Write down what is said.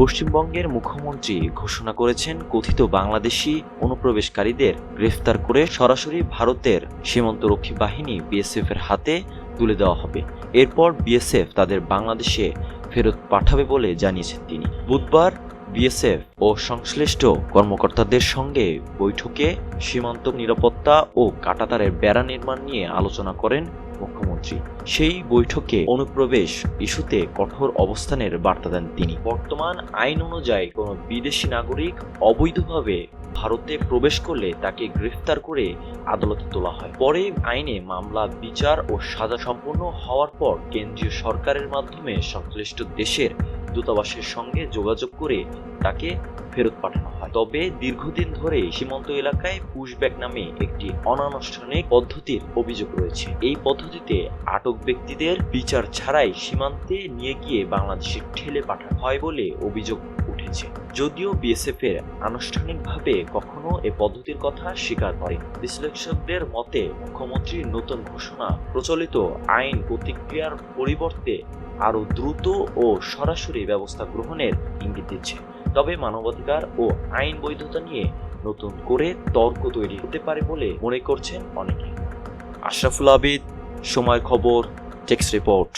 পশ্চিমবঙ্গের মুখ্যমন্ত্রী ঘোষণা করেছেন কথিত বাংলাদেশি অনুপ্রবেশকারীদের গ্রেফতার করে সরাসরি ভারতের সীমান্তরক্ষী বাহিনী বিএসএফ এর হাতে তুলে দেওয়া হবে। এরপর বিএসএফ তাদের বাংলাদেশে ফেরত পাঠাবে বলে জানিয়েছেন তিনি। বুধবার বিএসএফ ও সংশ্লিষ্ট কর্মকর্তাদের সঙ্গে বৈঠকে সীমান্ত নিরাপত্তা ও কাঁটাতারের বেড়া নির্মাণ নিয়ে আলোচনা করেন মুখ্যমন্ত্রী। সেই বৈঠকে অনুপ্রবেশ ইস্যুতে কঠোর অবস্থানের বার্তা দেন তিনি। বর্তমান আইন অনুযায়ী কোনো বিদেশি নাগরিক অবৈধভাবে ভারতে প্রবেশ করলে তাকে গ্রেফতার করে আদালতে তোলা হয়। পরে আইনে মামলা বিচার ও সাজা সম্পন্ন হওয়ার পর কেন্দ্রীয় সরকারের মাধ্যমে সংশ্লিষ্ট দেশের দূতাবাসের সঙ্গে যোগাযোগ করে তাকে ফেরত পাঠানো হয়। তবে দীর্ঘদিন ধরে সীমান্ত এলাকায় পুশব্যাক নামে একটি অনানুষ্ঠানিক পদ্ধতির অভিযোগ রয়েছে। এই পদ্ধতিতে আটক ব্যক্তিদের বিচার ছাড়াই সীমান্তে নিয়ে গিয়ে বাংলাদেশে ঠেলে পাঠানো হয় বলে অভিযোগ উঠেছে। যদিও বিএসএফ এর আনুষ্ঠানিকভাবে কখনো এ পদ্ধতির কথা স্বীকার করে। বিশ্লেষকদের মতে মুখ্যমন্ত্রীর নতুন ঘোষণা প্রচলিত আইন প্রতিক্রিয়ার পরিবর্তে আরও দ্রুত ও সরাসরি ব্যবস্থা গ্রহণের ইঙ্গিত দিচ্ছে। তবে মানবাধিকার ও আইন বৈধতা নিয়ে নতুন করে তর্ক তৈরি হতে পারে বলে মনে করছেন অনেকে। আশরাফুল আবিদ, সময়ের খবর, টেক্সট রিপোর্ট।